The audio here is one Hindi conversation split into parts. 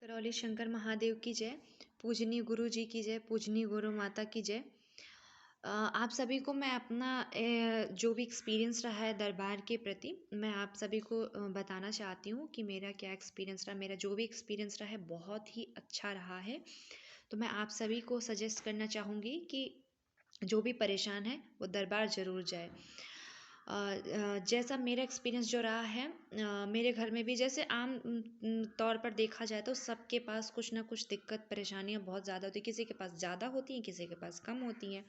करौली शंकर महादेव की जय। पूजनीय गुरु जी की जय। पूजनीय गुरु माता की जय। आप सभी को मैं अपना जो भी एक्सपीरियंस रहा है दरबार के प्रति मैं आप सभी को बताना चाहती हूँ कि मेरा क्या एक्सपीरियंस रहा। मेरा जो भी एक्सपीरियंस रहा है बहुत ही अच्छा रहा है। तो मैं आप सभी को सजेस्ट करना चाहूँगी कि जो भी परेशान है वो दरबार ज़रूर जाए। जैसा मेरा एक्सपीरियंस जो रहा है, मेरे घर में भी जैसे आम तौर पर देखा जाए तो सबके पास कुछ ना कुछ दिक्कत परेशानियाँ बहुत ज़्यादा होती है। किसी के पास ज़्यादा होती हैं, किसी के पास कम होती हैं।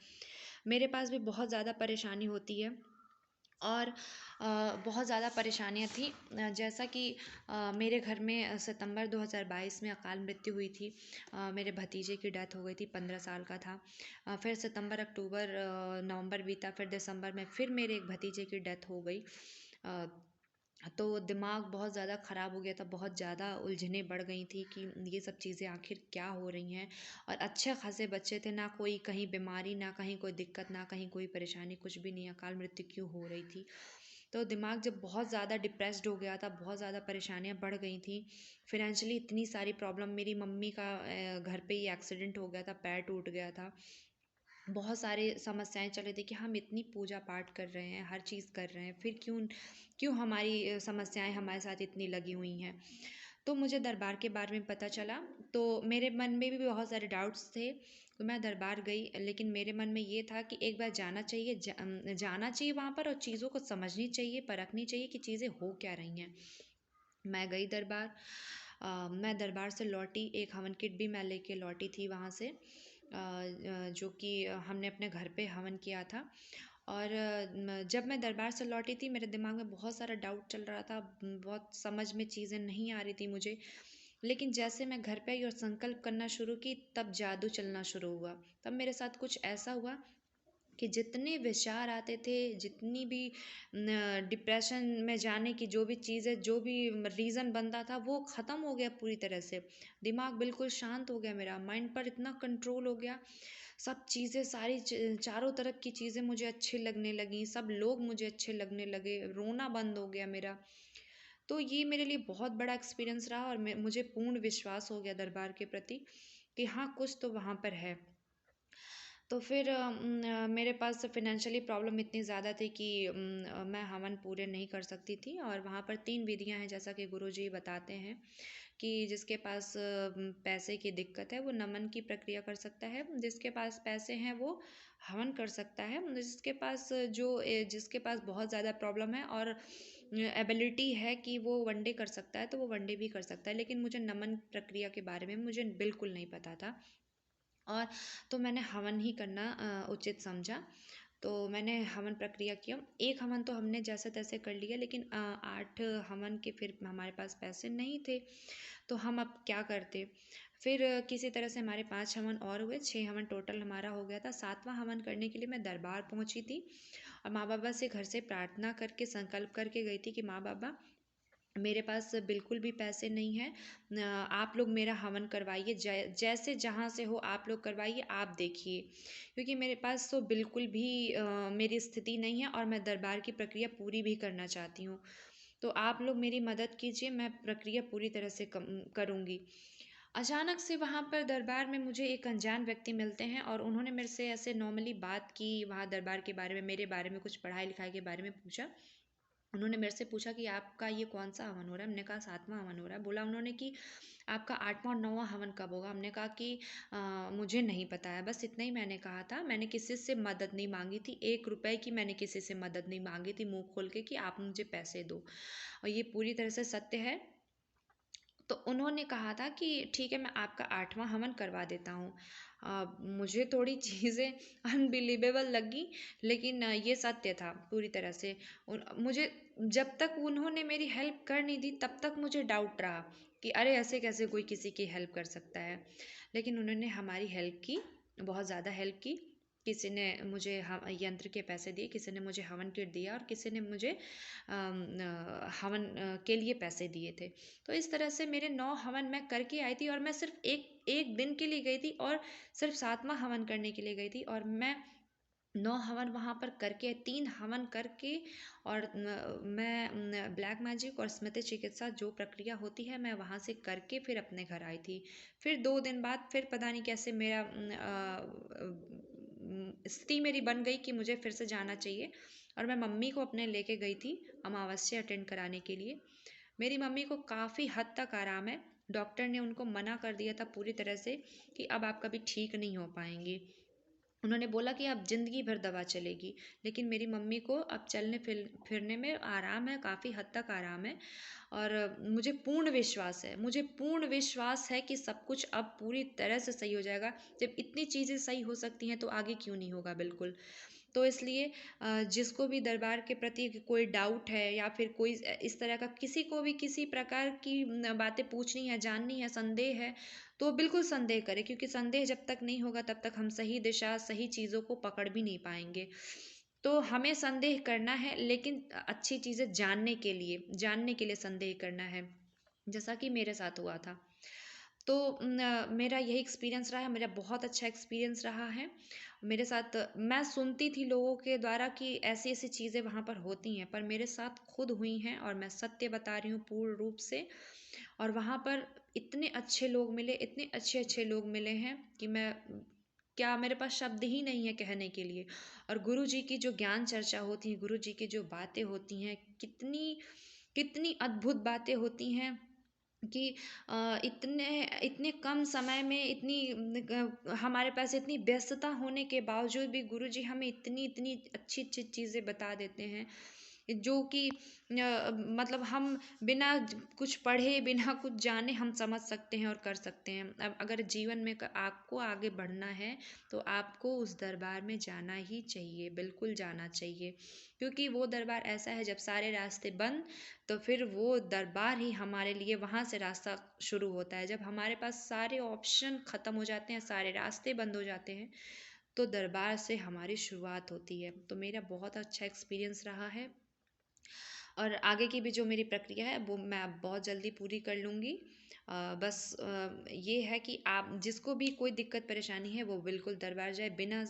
मेरे पास भी बहुत ज़्यादा परेशानी होती है और बहुत ज़्यादा परेशानियाँ थी। जैसा कि मेरे घर में सितंबर 2022 में अकाल मृत्यु हुई थी। मेरे भतीजे की डेथ हो गई थी, 15 साल का था। फिर सितंबर, अक्टूबर, नवंबर बीता, फिर दिसंबर में फिर मेरे एक भतीजे की डेथ हो गई। तो दिमाग बहुत ज़्यादा ख़राब हो गया था, बहुत ज़्यादा उलझनें बढ़ गई थी कि ये सब चीज़ें आखिर क्या हो रही हैं। और अच्छे खासे बच्चे थे, ना कोई कहीं बीमारी, ना कहीं कोई दिक्कत, ना कहीं कोई परेशानी, कुछ भी नहीं। अकाल मृत्यु क्यों हो रही थी। तो दिमाग जब बहुत ज़्यादा डिप्रेस्ड हो गया था, बहुत ज़्यादा परेशानियाँ बढ़ गई थी। फिनेंशियली इतनी सारी प्रॉब्लम, मेरी मम्मी का घर पे ही एक्सीडेंट हो गया था, पैर टूट गया था। बहुत सारी समस्याएं चल रही थी कि हम इतनी पूजा पाठ कर रहे हैं, हर चीज़ कर रहे हैं, फिर क्यों क्यों हमारी समस्याएं हमारे साथ इतनी लगी हुई हैं। तो मुझे दरबार के बारे में पता चला, तो मेरे मन में भी बहुत सारे डाउट्स थे। तो मैं दरबार गई, लेकिन मेरे मन में ये था कि एक बार जाना चाहिए, जाना चाहिए वहाँ पर और चीज़ों को समझनी चाहिए, परखनी चाहिए कि चीज़ें हो क्या रही हैं। मैं गई दरबार। मैं दरबार से लौटी, एक हवन किट भी मैं लेके लौटी थी वहाँ से, जो कि हमने अपने घर पे हवन किया था। और जब मैं दरबार से लौटी थी, मेरे दिमाग में बहुत सारा डाउट चल रहा था, बहुत समझ में चीज़ें नहीं आ रही थी मुझे। लेकिन जैसे मैं घर पे आई और संकल्प करना शुरू की, तब जादू चलना शुरू हुआ। तब मेरे साथ कुछ ऐसा हुआ कि जितने विचार आते थे, जितनी भी डिप्रेशन में जाने की जो भी चीज़ें, जो भी रीज़न बनता था, वो ख़त्म हो गया पूरी तरह से। दिमाग बिल्कुल शांत हो गया, मेरा माइंड पर इतना कंट्रोल हो गया। सब चीज़ें, सारी चारों तरफ की चीज़ें मुझे अच्छी लगने लगीं, सब लोग मुझे अच्छे लगने लगे, रोना बंद हो गया मेरा। तो ये मेरे लिए बहुत बड़ा एक्सपीरियंस रहा और मुझे पूर्ण विश्वास हो गया दरबार के प्रति कि हाँ, कुछ तो वहाँ पर है। तो फिर मेरे पास फाइनेंशियली प्रॉब्लम इतनी ज़्यादा थी कि मैं हवन पूरे नहीं कर सकती थी। और वहाँ पर 3 विधियाँ हैं, जैसा कि गुरुजी बताते हैं कि जिसके पास पैसे की दिक्कत है वो नमन की प्रक्रिया कर सकता है, जिसके पास पैसे हैं वो हवन कर सकता है, जिसके पास बहुत ज़्यादा प्रॉब्लम है और एबिलिटी है कि वो वनडे कर सकता है, तो वो वनडे भी कर सकता है। लेकिन मुझे नमन प्रक्रिया के बारे में मुझे बिल्कुल नहीं पता था। और तो मैंने हवन ही करना उचित समझा। तो मैंने हवन प्रक्रिया किया। एक हवन तो हमने जैसे तैसे कर लिया, लेकिन 8 हवन के फिर हमारे पास पैसे नहीं थे, तो हम अब क्या करते। फिर किसी तरह से हमारे 5 हवन और हुए, 6 हवन टोटल हमारा हो गया था। 7वां हवन करने के लिए मैं दरबार पहुंची थी और माँ बाबा से घर से प्रार्थना करके संकल्प करके गई थी कि माँ बाबा, मेरे पास बिल्कुल भी पैसे नहीं हैं, आप लोग मेरा हवन करवाइए, जैसे जहाँ से हो आप लोग करवाइए, आप देखिए। क्योंकि मेरे पास तो बिल्कुल भी मेरी स्थिति नहीं है और मैं दरबार की प्रक्रिया पूरी भी करना चाहती हूँ। तो आप लोग मेरी मदद कीजिए, मैं प्रक्रिया पूरी तरह से करूँगी। अचानक से वहाँ पर दरबार में मुझे एक अनजान व्यक्ति मिलते हैं और उन्होंने मेरे से ऐसे नॉर्मली बात की, वहाँ दरबार के बारे में, मेरे बारे में, कुछ पढ़ाई लिखाई के बारे में पूछा। उन्होंने मेरे से पूछा कि आपका ये कौन सा हवन हो रहा है। हमने कहा 7वां हवन हो रहा है। बोला उन्होंने कि आपका 8वां और 9वां हवन कब होगा। हमने कहा कि मुझे नहीं पता है। बस इतना ही मैंने कहा था। मैंने किसी से मदद नहीं मांगी थी, 1 रुपए की मैंने किसी से मदद नहीं मांगी थी मुंह खोल के कि आप मुझे पैसे दो, और ये पूरी तरह से सत्य है। तो उन्होंने कहा था कि ठीक है, मैं आपका 8वां हवन करवा देता हूँ। मुझे थोड़ी चीज़ें अनबिलीवेबल लगी, लेकिन ये सत्य था पूरी तरह से। मुझे जब तक उन्होंने मेरी हेल्प कर नहीं दी, तब तक मुझे डाउट रहा कि अरे ऐसे कैसे कोई किसी की हेल्प कर सकता है। लेकिन उन्होंने हमारी हेल्प की, बहुत ज़्यादा हेल्प की। किसी ने मुझे यंत्र के पैसे दिए, किसी ने मुझे हवन किट दिया और किसी ने मुझे हवन के लिए पैसे दिए थे। तो इस तरह से मेरे 9 हवन मैं करके आई थी और मैं सिर्फ एक एक दिन के लिए गई थी और सिर्फ 7वां हवन करने के लिए गई थी। और मैं 9 हवन वहाँ पर करके 3 हवन करके और मैं ब्लैक मैजिक और स्मृति चिकित्सा जो प्रक्रिया होती है मैं वहाँ से करके फिर अपने घर आई थी। फिर 2 दिन बाद फिर पता नहीं कैसे मेरा स्थिति मेरी बन गई कि मुझे फिर से जाना चाहिए और मैं मम्मी को अपने लेके गई थी अमावस्या अटेंड कराने के लिए। मेरी मम्मी को काफ़ी हद तक आराम है। डॉक्टर ने उनको मना कर दिया था पूरी तरह से कि अब आप कभी ठीक नहीं हो पाएंगी। उन्होंने बोला कि अब ज़िंदगी भर दवा चलेगी, लेकिन मेरी मम्मी को अब चलने फिरने में आराम है, काफ़ी हद तक आराम है और मुझे पूर्ण विश्वास है कि सब कुछ अब पूरी तरह से सही हो जाएगा। जब इतनी चीज़ें सही हो सकती हैं तो आगे क्यों नहीं होगा, बिल्कुल। तो इसलिए जिसको भी दरबार के प्रति कोई डाउट है या फिर कोई इस तरह का किसी को भी किसी प्रकार की बातें पूछनी है, जाननी है, संदेह है, तो बिल्कुल संदेह करें, क्योंकि संदेह जब तक नहीं होगा तब तक हम सही दिशा, सही चीज़ों को पकड़ भी नहीं पाएंगे। तो हमें संदेह करना है, लेकिन अच्छी चीज़ें जानने के लिए संदेह करना है, जैसा कि मेरे साथ हुआ था। तो मेरा यही एक्सपीरियंस रहा है, मेरा बहुत अच्छा एक्सपीरियंस रहा है। मेरे साथ मैं सुनती थी लोगों के द्वारा कि ऐसी-ऐसी चीज़ें वहाँ पर होती हैं, पर मेरे साथ खुद हुई हैं और मैं सत्य बता रही हूँ पूर्ण रूप से। और वहाँ पर इतने अच्छे लोग मिले, इतने अच्छे-अच्छे लोग मिले हैं कि मैं क्या मेरे पास शब्द ही नहीं है कहने के लिए। और गुरु जी की जो ज्ञान चर्चा होती है, गुरु जी की जो बातें होती हैं, कितनी कितनी अद्भुत बातें होती हैं कि इतने इतने कम समय में हमारे पास इतनी व्यस्तता होने के बावजूद भी गुरुजी हमें इतनी इतनी अच्छी अच्छी चीज़ें बता देते हैं, जो कि मतलब हम कुछ पढ़े बिना कुछ जाने हम समझ सकते हैं और कर सकते हैं। अब अगर जीवन में आपको आगे बढ़ना है तो आपको उस दरबार में जाना ही चाहिए, बिल्कुल जाना चाहिए, क्योंकि वो दरबार ऐसा है, जब सारे रास्ते बंद तो फिर वो दरबार ही हमारे लिए, वहाँ से रास्ता शुरू होता है। जब हमारे पास सारे ऑप्शन ख़त्म हो जाते हैं, सारे रास्ते बंद हो जाते हैं, तो दरबार से हमारी शुरुआत होती है। तो मेरा बहुत अच्छा एक्सपीरियंस रहा है और आगे की भी जो मेरी प्रक्रिया है वो मैं अब बहुत जल्दी पूरी कर लूँगी। बस ये है कि आप जिसको भी कोई दिक्कत परेशानी है वो बिल्कुल दरबार जाए, बिना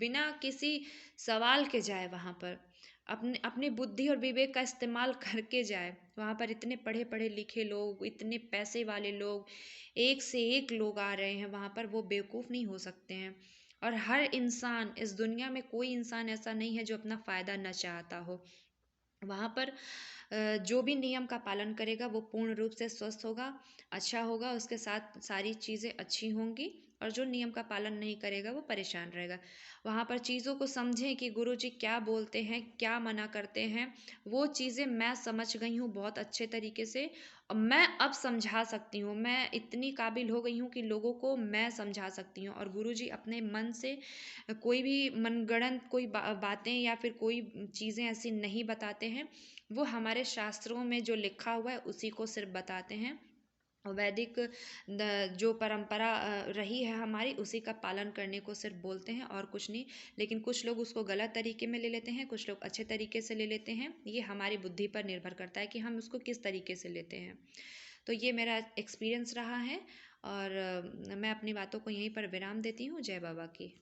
बिना किसी सवाल के जाए वहाँ पर। अपने अपनी बुद्धि और विवेक का इस्तेमाल करके जाए। वहाँ पर इतने पढ़े लिखे लोग, इतने पैसे वाले लोग, एक से एक लोग आ रहे हैं वहाँ पर, वो बेवकूफ़ नहीं हो सकते हैं। और हर इंसान, इस दुनिया में कोई इंसान ऐसा नहीं है जो अपना फ़ायदा ना चाहता हो। वहाँ पर जो भी नियम का पालन करेगा वो पूर्ण रूप से स्वस्थ होगा, अच्छा होगा, उसके साथ सारी चीज़ें अच्छी होंगी। और जो नियम का पालन नहीं करेगा वो परेशान रहेगा। वहाँ पर चीज़ों को समझें कि गुरुजी क्या बोलते हैं, क्या मना करते हैं। वो चीज़ें मैं समझ गई हूँ बहुत अच्छे तरीके से। मैं अब समझा सकती हूँ, मैं इतनी काबिल हो गई हूँ कि लोगों को मैं समझा सकती हूँ। और गुरुजी अपने मन से कोई भी मनगढ़ंत कोई बातें या फिर कोई चीज़ें ऐसी नहीं बताते हैं। वो हमारे शास्त्रों में जो लिखा हुआ है उसी को सिर्फ बताते हैं। और वैदिक जो परंपरा रही है हमारी, उसी का पालन करने को सिर्फ बोलते हैं और कुछ नहीं। लेकिन कुछ लोग उसको गलत तरीके में ले लेते हैं, कुछ लोग अच्छे तरीके से ले लेते हैं। ये हमारी बुद्धि पर निर्भर करता है कि हम उसको किस तरीके से लेते हैं। तो ये मेरा एक्सपीरियंस रहा है और मैं अपनी बातों को यहीं पर विराम देती हूँ। जय बाबा की।